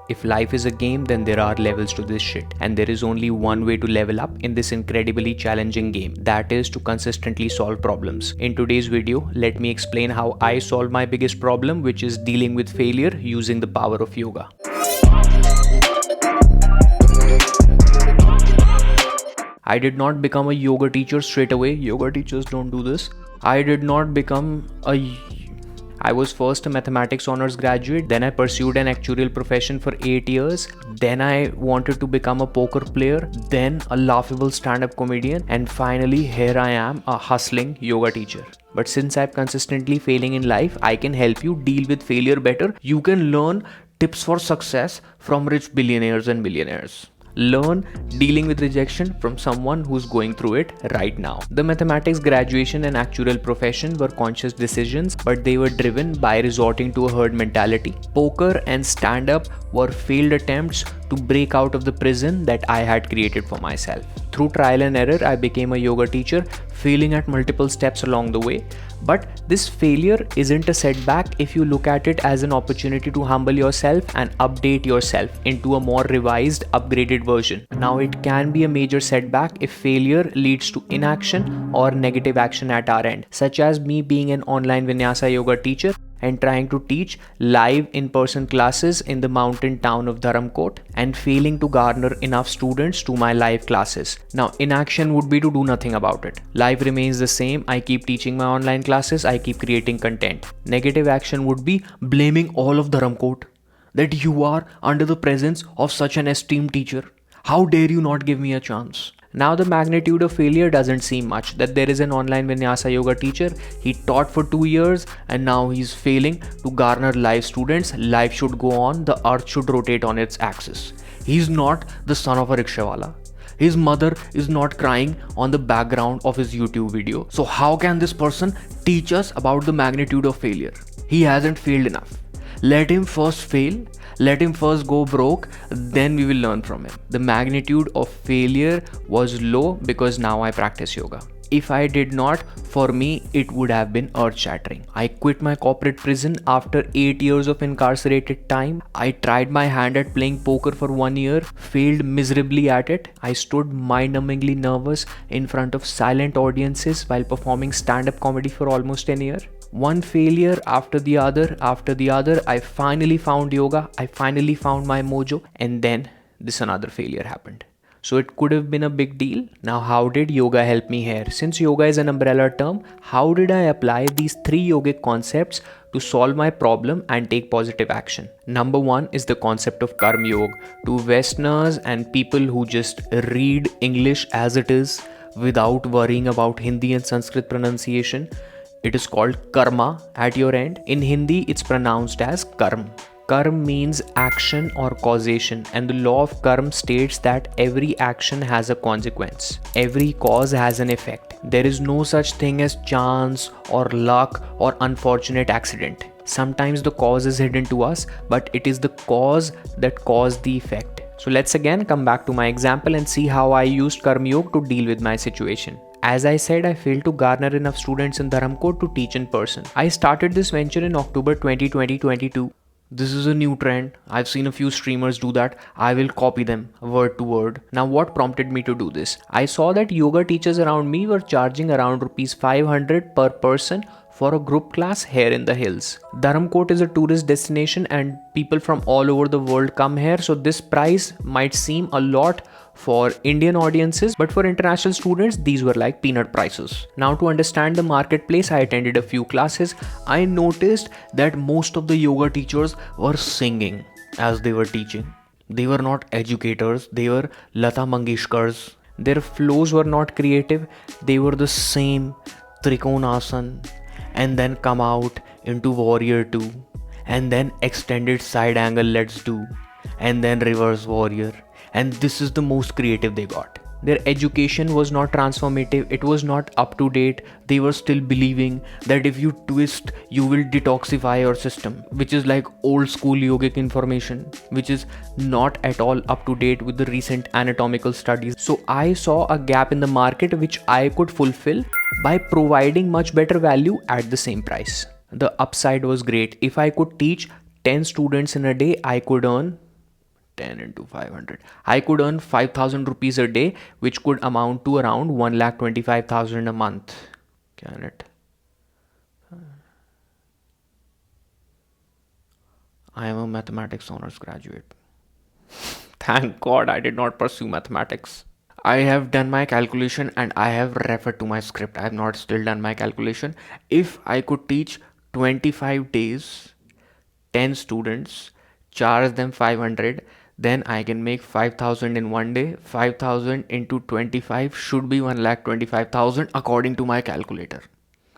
If life is a game, then there are levels to this shit. And there is only one way to level up in this incredibly challenging game. That is to consistently solve problems. In today's video, let me explain how I solve my biggest problem, which is dealing with failure using the power of yoga. I did not become a yoga teacher straight away. Yoga teachers don't do this. I was first a mathematics honors graduate, then I pursued an actuarial profession for 8 years, then I wanted to become a poker player, then a laughable stand-up comedian, and finally here I am, a hustling yoga teacher. But since I'm consistently failing in life, I can help you deal with failure better. You can learn tips for success from rich billionaires and millionaires. Learn dealing with rejection from someone who's going through it right now. The mathematics graduation and actuarial profession were conscious decisions, but they were driven by resorting to a herd mentality. Poker and stand-up were failed attempts to break out of the prison that I had created for myself. Through trial and error, I became a yoga teacher, failing at multiple steps along the way. But this failure isn't a setback if you look at it as an opportunity to humble yourself and update yourself into a more revised, upgraded version. Now, it can be a major setback if failure leads to inaction or negative action at our end, such as me being an online Vinyasa yoga teacher and trying to teach live in-person classes in the mountain town of Dharamkot and failing to garner enough students to my live classes. Now, inaction would be to do nothing about it. Life remains the same. I keep teaching my online classes. I keep creating content. Negative action would be blaming all of Dharamkot that you are under the presence of such an esteemed teacher. How dare you not give me a chance? Now the magnitude of failure doesn't seem much. That there is an online Vinyasa yoga teacher, he taught for 2 years and now he's failing to garner live students. Life should go on, the earth should rotate on its axis. He's not the son of a rickshawala. His mother is not crying on the background of his YouTube video. So how can this person teach us about the magnitude of failure? He hasn't failed enough. Let him first fail, let him first go broke, then we will learn from him. The magnitude of failure was low because now I practice yoga. If I did not, for me, it would have been earth-shattering. I quit my corporate prison after 8 years of incarcerated time. I tried my hand at playing poker for 1 year, failed miserably at it. I stood mind-numbingly nervous in front of silent audiences while performing stand-up comedy for almost 10 years. One failure after the other, I finally found yoga, I finally found my mojo, and then this another failure happened. So it could have been a big deal. Now, how did yoga help me here? Since yoga is an umbrella term, how did I apply these 3 yogic concepts to solve my problem and take positive action? Number 1 is the concept of karma yoga. To Westerners and people who just read English as it is without worrying about Hindi and Sanskrit pronunciation, it is called karma at your end. In Hindi, it's pronounced as karm. Karm means action or causation, and the law of karma states that every action has a consequence. Every cause has an effect. There is no such thing as chance or luck or unfortunate accident. Sometimes the cause is hidden to us, but it is the cause that caused the effect. So let's again come back to my example and see how I used karma yoga to deal with my situation. As I said, I failed to garner enough students in Dharamkot to teach in person. I started this venture in October 2022. This is a new trend. I've seen a few streamers do that. I will copy them word to word. Now, what prompted me to do this? I saw that yoga teachers around me were charging around rupees 500 per person for a group class here in the hills. Dharamkot is a tourist destination and people from all over the world come here, so this price might seem a lot for Indian audiences, but for international students, these were like peanut prices. Now, to understand the marketplace, I attended a few classes. I noticed that most of the yoga teachers were singing as they were teaching. They were not educators, they were Lata Mangeshkars. Their flows were not creative, they were the same Trikonasana, and then come out into warrior 2, and then extended side angle let's do, and then reverse warrior, and this is the most creative they got. Their education was not transformative, it was not up to date. They were still believing that if you twist, you will detoxify your system, which is like old school yogic information, which is not at all up to date with the recent anatomical studies. So I saw a gap in the market which I could fulfill by providing much better value at the same price. The upside was great. If I could teach 10 students in a day, I could earn 10 into 500. I could earn 5,000 rupees a day, which could amount to around 1,25,000 a month. Can it? I am a mathematics honors graduate. Thank God I did not pursue mathematics. I have done my calculation and I have referred to my script. I have not still done my calculation. If I could teach 25 days, 10 students, charge them 500, then I can make 5,000 in one day. 5,000 into 25 should be 1,25,000 according to my calculator.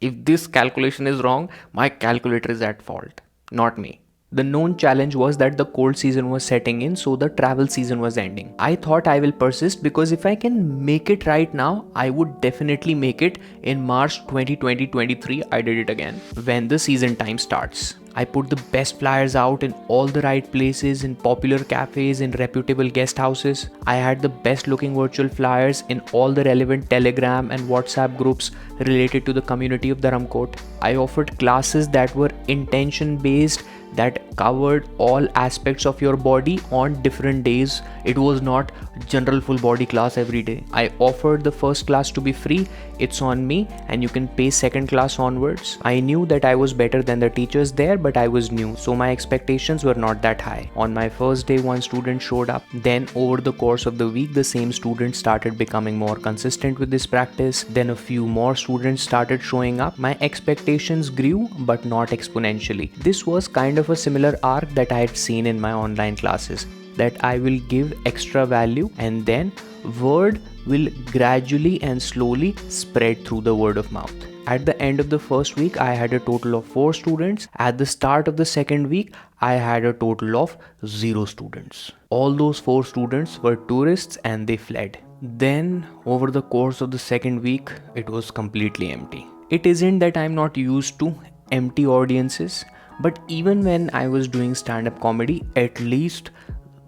If this calculation is wrong, my calculator is at fault, not me. The known challenge was that the cold season was setting in, so the travel season was ending. I thought I will persist because if I can make it right now, I would definitely make it in March 2020-23. I did it again when the season time starts. I put the best flyers out in all the right places, in popular cafes, in reputable guest houses. I had the best looking virtual flyers in all the relevant Telegram and WhatsApp groups related to the community of Dharamkot. I offered classes that were intention based, that covered all aspects of your body on different days. It was not general full body class every day. I offered the first class to be free. It's on me, and you can pay second class onwards. I knew that I was better than the teachers there, but I was new, so my expectations were not that high. On my first day, one student showed up. Then over the course of the week, the same student started becoming more consistent with this practice. Then a few more students started showing up. My expectations grew, but not exponentially. This was kind of a similar arc that I had seen in my online classes, that I will give extra value and then word will gradually and slowly spread through the word of mouth. At the end of the first week, I had a total of 4 students. At the start of the second week, I had a total of 0 students. All those 4 students were tourists and they fled. Then over the course of the second week, it was completely empty. It isn't that I'm not used to empty audiences, but even when I was doing stand-up comedy, at least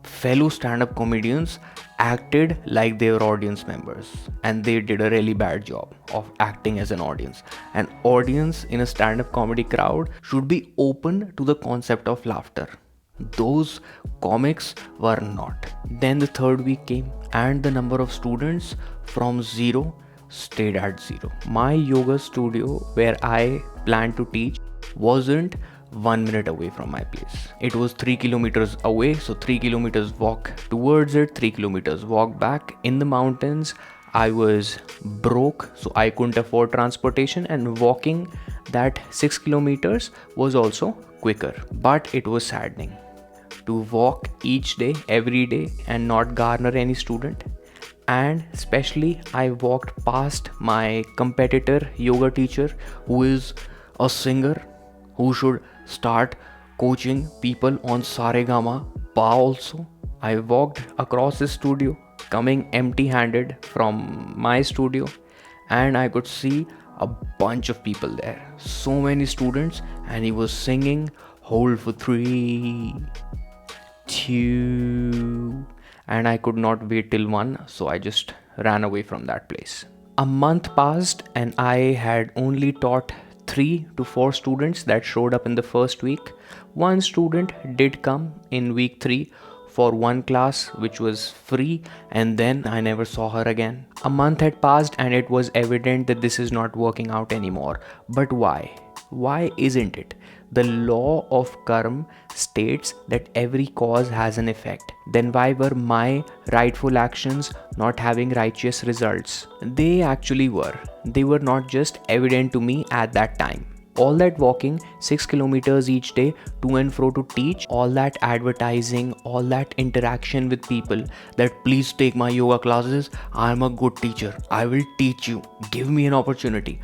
fellow stand-up comedians acted like they were audience members, and they did a really bad job of acting as an audience. An audience in a stand-up comedy crowd should be open to the concept of laughter. Those comics were not. Then the third week came, and the number of students from 0 stayed at 0. My yoga studio where I planned to teach wasn't 1 minute away from my place. It was 3 kilometers away, so 3 kilometers walk towards it, 3 kilometers walk back in the mountains. I was broke, so I couldn't afford transportation, and walking that 6 kilometers was also quicker. But it was saddening to walk each day, every day, and not garner any student. And especially I walked past my competitor yoga teacher, who is a singer, who should start coaching people on Saregama Pa also. I walked across his studio, coming empty-handed from my studio, and I could see a bunch of people there. So many students, and he was singing Hold for 3, 2, and I could not wait till 1, so I just ran away from that place. A month passed and I had only taught 3 to 4 students that showed up in the first week. One student did come in week 3 for one class which was free, and then I never saw her again. A month had passed and it was evident that this is not working out anymore. But why? Why isn't it? The law of karma states that every cause has an effect. Then why were my rightful actions not having righteous results? They actually were. They were not just evident to me at that time. All that walking 6 kilometers each day to and fro to teach, all that advertising, all that interaction with people, that please take my yoga classes, I'm a good teacher, I will teach you, give me an opportunity.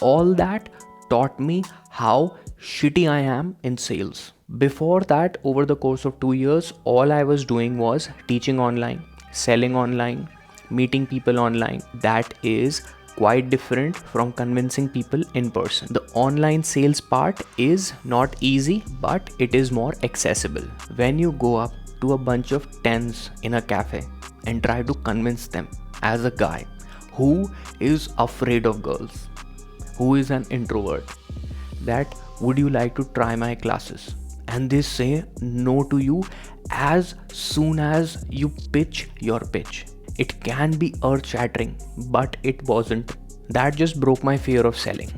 All that taught me how shitty I am in sales. Before that, over the course of 2 years, all I was doing was teaching online, selling online, meeting people online. That is quite different from convincing people in person. The online sales part is not easy, but it is more accessible. When you go up to a bunch of tens in a cafe and try to convince them as a guy who is afraid of girls, who is an introvert, that would you like to try my classes? and they say no to you as soon as you pitch your pitch. It can be earth shattering, but it wasn't. That just broke my fear of selling.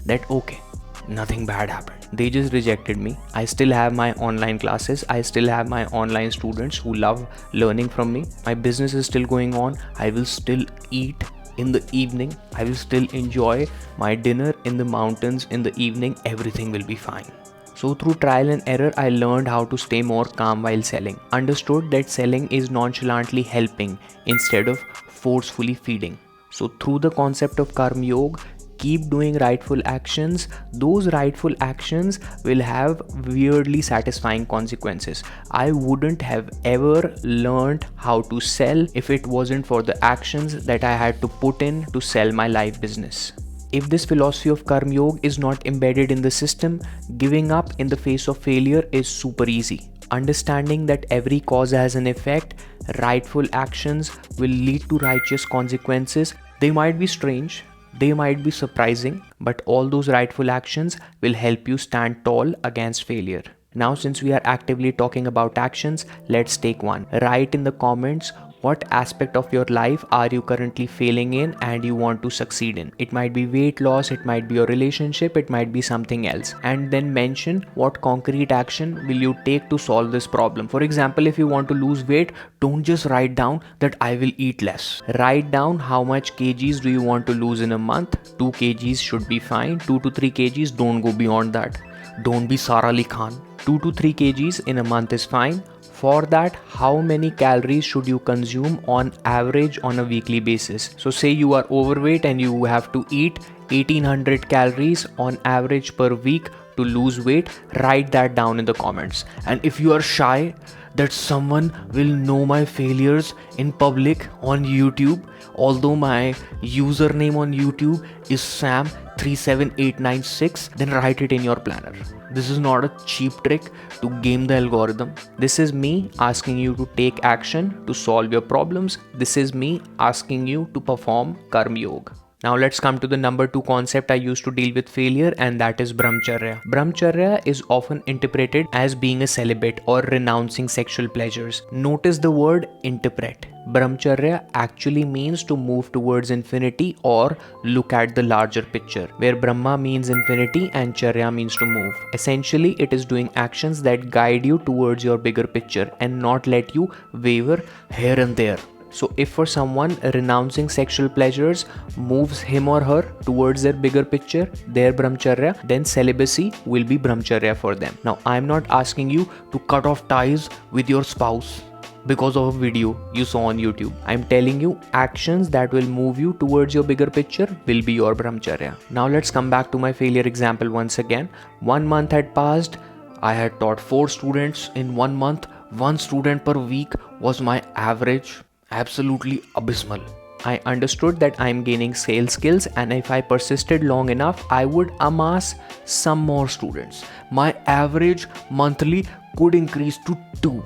That okay, nothing bad happened. They just rejected me. I still have my online classes. I still have my online students who love learning from me. My business is still going on. I will still eat in the evening. I will still enjoy my dinner in the mountains in the evening. Everything will be fine. So through trial and error, I learned how to stay more calm while selling. Understood that selling is nonchalantly helping instead of forcefully feeding. So through the concept of Karma Yoga, keep doing rightful actions. Those rightful actions will have weirdly satisfying consequences. I wouldn't have ever learned how to sell if it wasn't for the actions that I had to put in to sell my life business. If this philosophy of Karma Yoga is not embedded in the system, giving up in the face of failure is super easy. Understanding that every cause has an effect, rightful actions will lead to righteous consequences. They might be strange, they might be surprising, but all those rightful actions will help you stand tall against failure. Now, since we are actively talking about actions, let's take one. Write in the comments what aspect of your life are you currently failing in and you want to succeed in. It might be weight loss, it might be your relationship, it might be something else. And then mention what concrete action will you take to solve this problem. For example, if you want to lose weight, don't just write down that I will eat less. Write down how much kgs do you want to lose in a month. 2 kgs should be fine. 2 to 3 kgs, don't go beyond that. Don't be Sara Ali Khan. 2 to 3 kgs in a month is fine. For that, how many calories should you consume on average on a weekly basis? So say you are overweight and you have to eat 1800 calories on average per week to lose weight. Write that down in the comments. And if you are shy that someone will know my failures in public on YouTube, although my username on YouTube is Sam37896, then write it in your planner. This is not a cheap trick to game the algorithm. This is me asking you to take action to solve your problems. This is me asking you to perform Karma Yoga. Now let's come to the number 2 concept I used to deal with failure, and that is brahmacharya. Brahmacharya is often interpreted as being a celibate or renouncing sexual pleasures. Notice the word interpret. Brahmacharya actually means to move towards infinity or look at the larger picture, where Brahma means infinity and Charya means to move. Essentially, it is doing actions that guide you towards your bigger picture and not let you waver here and there. So if for someone renouncing sexual pleasures moves him or her towards their bigger picture, their brahmacharya, then celibacy will be brahmacharya for them. Now I'm not asking you to cut off ties with your spouse because of a video you saw on YouTube. I'm telling you actions that will move you towards your bigger picture will be your brahmacharya. Now let's come back to my failure example once again. 1 month had passed. I had taught 4 students in 1 month. 1 student per week was my average. Absolutely abysmal. I understood that I'm gaining sales skills, and if I persisted long enough, I would amass some more students. My average monthly could increase to 2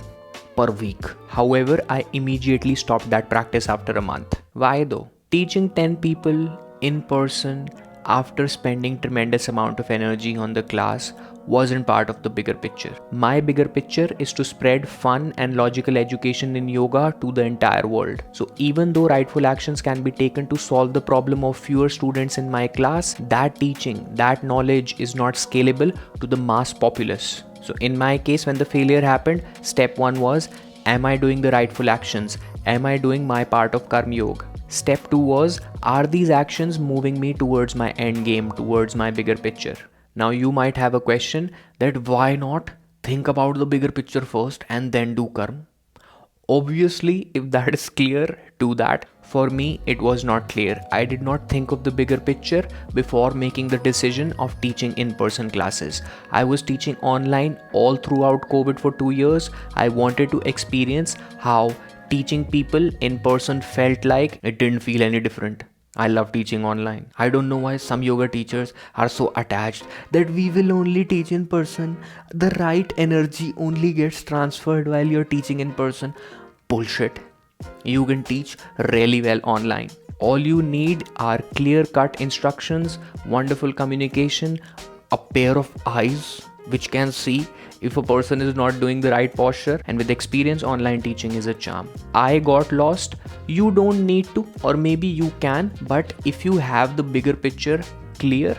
per week. However, I immediately stopped that practice after a month. Why though? Teaching 10 people in person after spending tremendous amount of energy on the class wasn't part of the bigger picture. My bigger picture is to spread fun and logical education in yoga to the entire world. So even though rightful actions can be taken to solve the problem of fewer students in my class, that teaching, that knowledge is not scalable to the mass populace. So in my case, when the failure happened, step 1 was, am I doing the rightful actions? Am I doing my part of Karma Yoga? Step 2 was, are these actions moving me towards my end game, towards my bigger picture? Now you might have a question that why not think about the bigger picture first and then do karma? Obviously, if that is clear, do that. For me, it was not clear. I did not think of the bigger picture before making the decision of teaching in-person classes. I was teaching online all throughout COVID for 2 years. I wanted to experience how teaching people in person felt like. It didn't feel any different. I love teaching online. I don't know why some yoga teachers are so attached that we will only teach in person. The right energy only gets transferred while you're teaching in person. Bullshit. You can teach really well online. All you need are clear-cut instructions, wonderful communication, a pair of eyes which can see if a person is not doing the right posture, and with experience, online teaching is a charm. I got lost. You don't need to, or maybe you can, but if you have the bigger picture clear,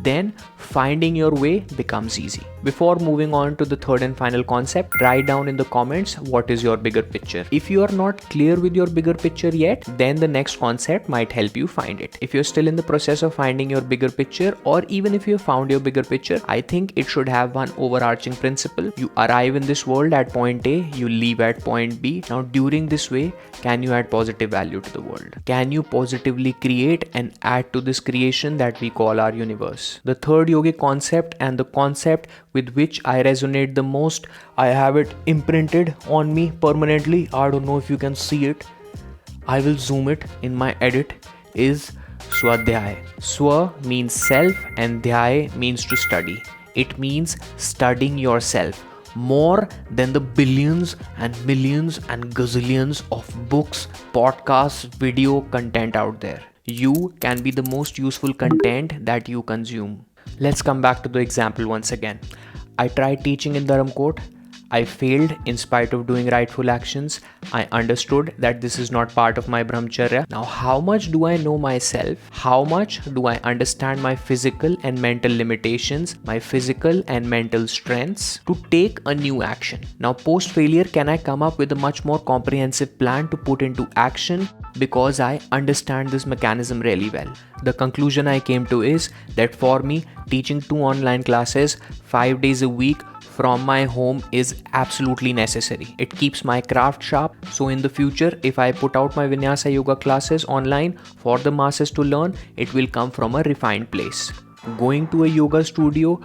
then finding your way becomes easy. Before moving on to the third and final concept, write down in the comments what is your bigger picture. If you are not clear with your bigger picture yet, then the next concept might help you find it. If you're still in the process of finding your bigger picture, or even if you have found your bigger picture, I think it should have one overarching principle. You arrive in this world at point A, you leave at point B. Now during this way, can you add positive value to the world? Can you positively create and add to this creation that we call our universe? The third yogic concept, and the concept with which I resonate the most, I have it imprinted on me permanently. I don't know if you can see it. I will zoom it in my edit, is Swadhyay. Swa means self and Dhyay means to study. It means studying yourself more than the billions and millions and gazillions of books, podcasts, video content out there. You can be the most useful content that you consume. Let's come back to the example once again. I tried teaching in Dharamkot. I failed in spite of doing rightful actions. I understood that this is not part of my brahmacharya. Now, how much do I know myself? How much do I understand my physical and mental limitations, my physical and mental strengths to take a new action? Now, post failure, can I come up with a much more comprehensive plan to put into action because I understand this mechanism really well? The conclusion I came to is that for me, teaching 2 online classes 5 days a week from my home is absolutely necessary. It keeps my craft sharp. So in the future, if I put out my Vinyasa yoga classes online for the masses to learn, it will come from a refined place. Going to a yoga studio,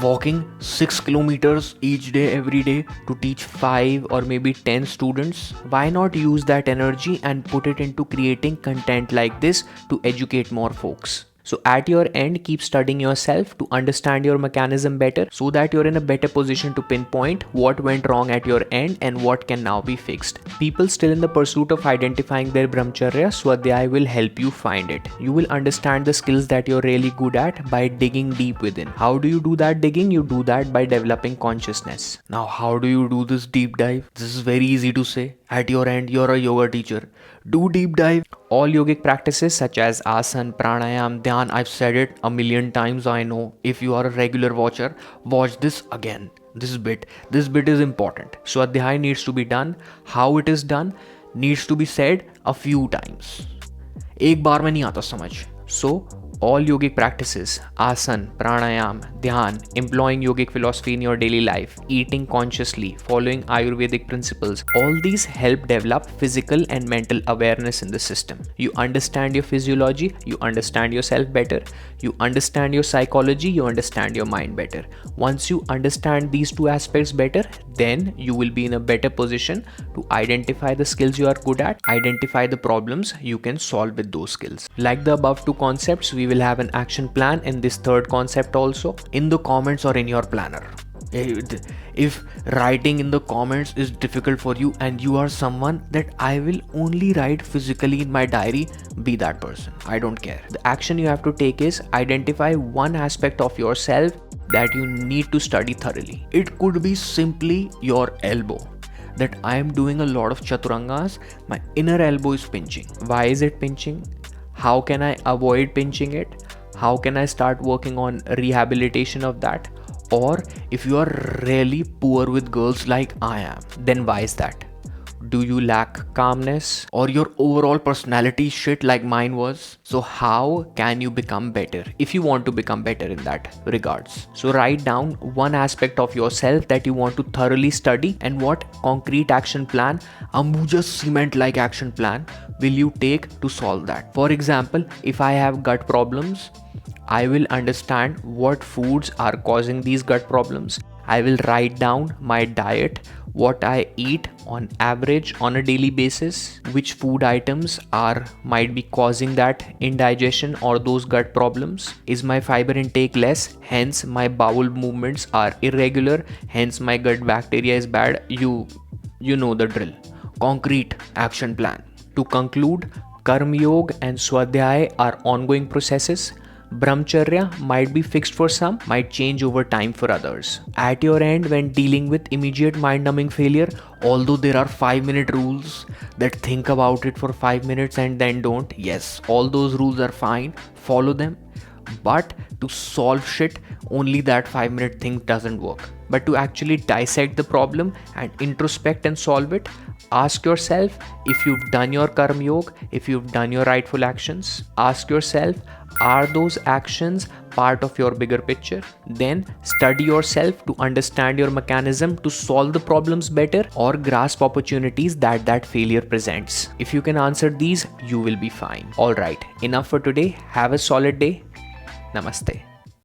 walking 6 kilometers each day, every day to teach 5 or maybe 10 students, why not use that energy and put it into creating content like this to educate more folks? So at your end, keep studying yourself to understand your mechanism better so that you're in a better position to pinpoint what went wrong at your end and what can now be fixed. People still in the pursuit of identifying their brahmacharya, Swadhyay will help you find it. You will understand the skills that you're really good at by digging deep within. How do you do that digging? You do that by developing consciousness. Now, how do you do this deep dive? This is very easy to say. At your end, you're a yoga teacher. Do deep dive. All yogic practices such as asana, pranayam, dhyan, I've said it a million times, I know. If you are a regular watcher, watch this again. This bit is important. Swadhyay needs to be done. How it is done needs to be said a few times. एक बार में नहीं आता समझ. So all yogic practices, asana, pranayam, dhyan, employing yogic philosophy in your daily life, eating consciously, following Ayurvedic principles, all these help develop physical and mental awareness in the system. You understand your physiology, you understand yourself better, you understand your psychology, you understand your mind better. Once you understand these 2 aspects better, then you will be in a better position to identify the skills you are good at, identify the problems you can solve with those skills. Like the above 2 concepts, we will have an action plan in this third concept also in the comments or in your planner. If writing in the comments is difficult for you and you are someone that I will only write physically in my diary, be that person. I don't care. The action you have to take is identify one aspect of yourself that you need to study thoroughly. It could be simply your elbow. That I am doing a lot of chaturangas, my inner elbow is pinching. Why is it pinching? How can I avoid pinching it? How can I start working on rehabilitation of that? Or if you are really poor with girls like I am, then why is that? Do you lack calmness, or your overall personality is shit like mine was? So how can you become better if you want to become better in that regards? So write down one aspect of yourself that you want to thoroughly study, and what concrete action plan, Ambuja cement like action plan, will you take to solve that? For example, if I have gut problems, I will understand what foods are causing these gut problems. I will write down my diet, what I eat on average on a daily basis, which food items might be causing that indigestion or those gut problems. Is my fiber intake less, hence my bowel movements are irregular, hence my gut bacteria is bad. You know the drill. Concrete action plan. To conclude, Karma Yoga and Swadhyay are ongoing processes. Brahmacharya might be fixed for some, might change over time for others. At your end, when dealing with immediate mind-numbing failure, although there are 5-minute rules that think about it for 5 minutes and then don't, yes, all those rules are fine, follow them. But to solve shit, only that 5-minute thing doesn't work. But to actually dissect the problem and introspect and solve it, ask yourself if you've done your karma yoga, if you've done your rightful actions. Ask yourself, are those actions part of your bigger picture? Then study yourself to understand your mechanism to solve the problems better or grasp opportunities that failure presents. If you can answer these, you will be fine. Alright, enough for today. Have a solid day. Namaste.